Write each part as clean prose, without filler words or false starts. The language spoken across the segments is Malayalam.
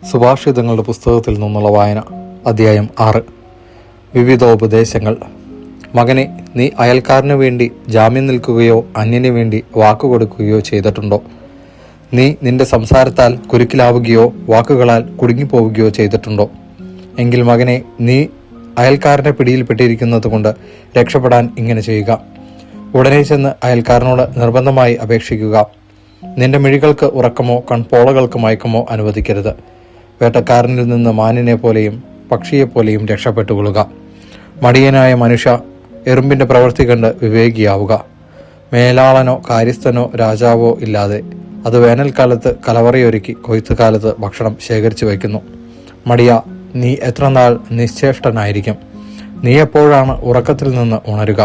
സുഭാഷിതങ്ങളുടെ പുസ്തകത്തിൽ നിന്നുള്ള വായന. അധ്യായം 6. വിവിധോപദേശങ്ങൾ. മകനെ, നീ അയൽക്കാരനു വേണ്ടി ജാമ്യം നിൽക്കുകയോ അന്യന് വേണ്ടി വാക്കുകൊടുക്കുകയോ ചെയ്തിട്ടുണ്ടോ? നീ നിന്റെ സംസാരത്താൽ കുരുക്കിലാവുകയോ വാക്കുകളാൽ കുടുങ്ങിപ്പോവുകയോ ചെയ്തിട്ടുണ്ടോ? എങ്കിൽ മകനെ, നീ അയൽക്കാരൻ്റെ പിടിയിൽപ്പെട്ടിരിക്കുന്നത് കൊണ്ട് രക്ഷപ്പെടാൻ ഇങ്ങനെ ചെയ്യുക. ഉടനെ ചെന്ന് അയൽക്കാരനോട് നിർബന്ധമായി അപേക്ഷിക്കുക. നിന്റെ മിഴികൾക്ക് ഉറക്കമോ കൺപോളകൾക്ക് മയക്കമോ അനുവദിക്കരുത്. വേട്ടക്കാരനിൽ നിന്ന് മാനിനെ പോലെയും പക്ഷിയെപ്പോലെയും രക്ഷപ്പെട്ടുകൊള്ളുക. മടിയനായ മനുഷ്യ, എറുമ്പിൻ്റെ പ്രവൃത്തി കണ്ട് വിവേകിയാവുക. മേലാളനോ കാര്യസ്ഥനോ രാജാവോ ഇല്ലാതെ അത് വേനൽക്കാലത്ത് കലവറയൊരുക്കി കൊയ്ത്തുകാലത്ത് ഭക്ഷണം ശേഖരിച്ചു വയ്ക്കുന്നു. മടിയ, നീ എത്ര നാൾ നിശ്ചേഷ്ടനായിരിക്കും? നീ എപ്പോഴാണ് ഉറക്കത്തിൽ നിന്ന് ഉണരുക?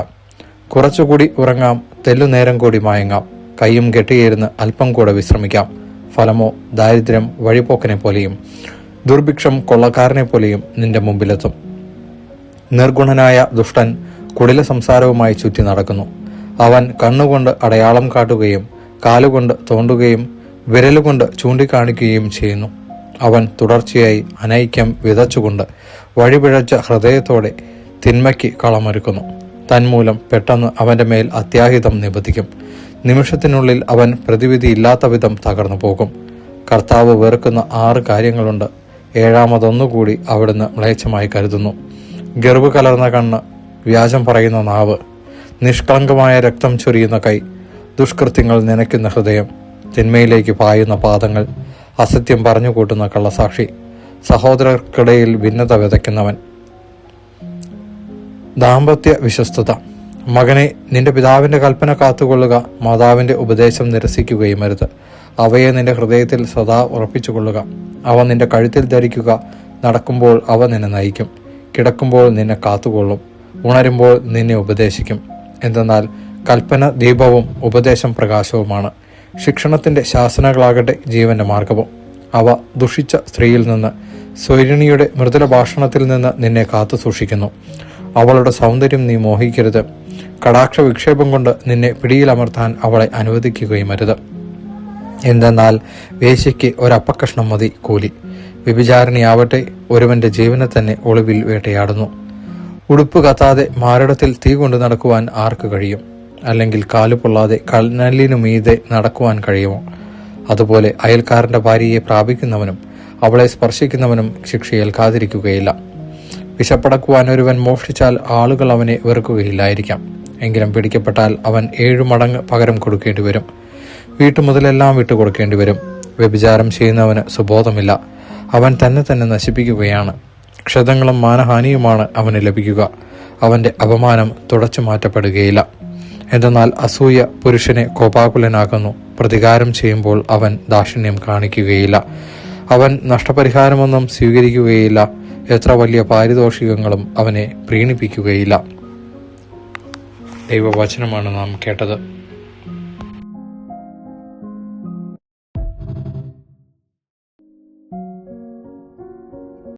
കുറച്ചുകൂടി ഉറങ്ങാം, തെല്ലുനേരം കൂടി മയങ്ങാം, കൈയും കെട്ടിയിരുന്ന് അല്പം കൂടെ വിശ്രമിക്കാം. ഫലമോ ദാരിദ്ര്യം വഴിപോക്കനെ പോലെയും ദുർഭിക്ഷം കൊള്ളക്കാരനെ പോലെയും നിന്റെ മുമ്പിലെത്തും. നിർഗുണനായ ദുഷ്ടൻ കുടില സംസാരവുമായി ചുറ്റി നടക്കുന്നു. അവൻ കണ്ണുകൊണ്ട് അടയാളം കാട്ടുകയും കാലുകൊണ്ട് തോണ്ടുകയും വിരലുകൊണ്ട് ചൂണ്ടിക്കാണിക്കുകയും ചെയ്യുന്നു. അവൻ തുടർച്ചയായി അനൈക്യം വിതച്ചുകൊണ്ട് വഴിപിഴച്ച ഹൃദയത്തോടെ തിന്മയ്ക്ക് കളമൊരുക്കുന്നു. തന്മൂലം പെട്ടെന്ന് അവൻ്റെ മേൽ അത്യാഹിതം നിബന്ധിക്കും. നിമിഷത്തിനുള്ളിൽ അവൻ പ്രതിവിധിയില്ലാത്ത വിധം തകർന്നു പോകും. കർത്താവ് വെറുക്കുന്ന 6 കാര്യങ്ങളുണ്ട്. 7-മതൊന്നുകൂടി അവിടുന്ന് മ്ലേച്ഛമായി കരുതുന്നു. ഗർവ് കലർന്ന കണ്ണ്, വ്യാജം പറയുന്ന നാവ്, നിഷ്കളങ്കമായ രക്തം ചൊരിയുന്ന കൈ, ദുഷ്കൃത്യങ്ങൾ നനയ്ക്കുന്ന ഹൃദയം, തിന്മയിലേക്ക് പായുന്ന പാദങ്ങൾ, അസത്യം പറഞ്ഞുകൂട്ടുന്ന കള്ളസാക്ഷി, സഹോദരർക്കിടയിൽ ഭിന്നത വിതയ്ക്കുന്നവൻ. ദാമ്പത്യ വിശ്വസ്തത. മകനെ, നിന്റെ പിതാവിൻ്റെ കൽപ്പന കാത്തുകൊള്ളുക. മാതാവിൻ്റെ ഉപദേശം നിരസിക്കുകയും അരുത്. അവയെ നിന്റെ ഹൃദയത്തിൽ സദാ ഉറപ്പിച്ചുകൊള്ളുക. അവ നിന്റെ കഴുത്തിൽ ധരിക്കുക. നടക്കുമ്പോൾ അവ നിന്നെ നയിക്കും. കിടക്കുമ്പോൾ നിന്നെ കാത്തുകൊള്ളും. ഉണരുമ്പോൾ നിന്നെ ഉപദേശിക്കും. എന്തെന്നാൽ കൽപ്പന ദീപവും ഉപദേശം പ്രകാശവുമാണ്. ശിക്ഷണത്തിൻ്റെ ശാസനകളാകട്ടെ ജീവന്റെ മാർഗവും. അവ ദുഷിച്ച സ്ത്രീയിൽ നിന്ന്, സ്വൈരിണിയുടെ മൃദുല ഭാഷണത്തിൽ നിന്ന് നിന്നെ കാത്തു സൂക്ഷിക്കുന്നു. അവളുടെ സൗന്ദര്യം നീ മോഹിക്കരുത്. കടാക്ഷ വിക്ഷേപം കൊണ്ട് നിന്നെ പിടിയിലമർത്താൻ അവളെ അനുവദിക്കുകയും അരുത്. എന്തെന്നാൽ വേശ്യയ്ക്ക് ഒരപ്പക്കഷ്ണം മതി കൂലി. വ്യഭിചാരിണിയാവട്ടെ ഒരുവന്റെ ജീവനെ തന്നെ ഒളിവിൽ വേട്ടയാടുന്നു. ഉടുപ്പ് കത്താതെ മാരടത്തിൽ തീ കൊണ്ട് നടക്കുവാൻ ആർക്ക് കഴിയും? അല്ലെങ്കിൽ കാലു പൊള്ളാതെ കനലിനു മീതെ നടക്കുവാൻ കഴിയുമോ? അതുപോലെ അയൽക്കാരൻ്റെ ഭാര്യയെ പ്രാപിക്കുന്നവനും അവളെ സ്പർശിക്കുന്നവനും ശിക്ഷയേൽക്കാതിരിക്കുകയില്ല. വിശപ്പടക്കുവാൻ ഒരുവൻ മോഷ്ടിച്ചാൽ ആളുകൾ അവനെ വെറുക്കുകയില്ലായിരിക്കാം. എങ്കിലും പിടിക്കപ്പെട്ടാൽ അവൻ 7 മടങ്ങ് പകരം കൊടുക്കേണ്ടി വരും. വീട്ടുമുതലെല്ലാം വിട്ടുകൊടുക്കേണ്ടി വരും. വ്യഭിചാരം ചെയ്യുന്നവന് സുബോധമില്ല. അവൻ തന്നെ നശിപ്പിക്കുകയാണ്. ക്ഷതങ്ങളും മാനഹാനിയുമാണ് അവന് ലഭിക്കുക. അവൻ്റെ അപമാനം തുടച്ചു മാറ്റപ്പെടുകയില്ല. എന്തെന്നാൽ അസൂയ പുരുഷനെ കോപാകുലനാക്കുന്നു. പ്രതികാരം ചെയ്യുമ്പോൾ അവൻ ദാക്ഷിണ്യം കാണിക്കുകയില്ല. അവൻ നഷ്ടപരിഹാരമൊന്നും സ്വീകരിക്കുകയില്ല. എത്ര വലിയ പാരിതോഷികങ്ങളും അവനെ പ്രീണിപ്പിക്കുകയില്ല. ദൈവവചനമാണ് നാം കേട്ടത്.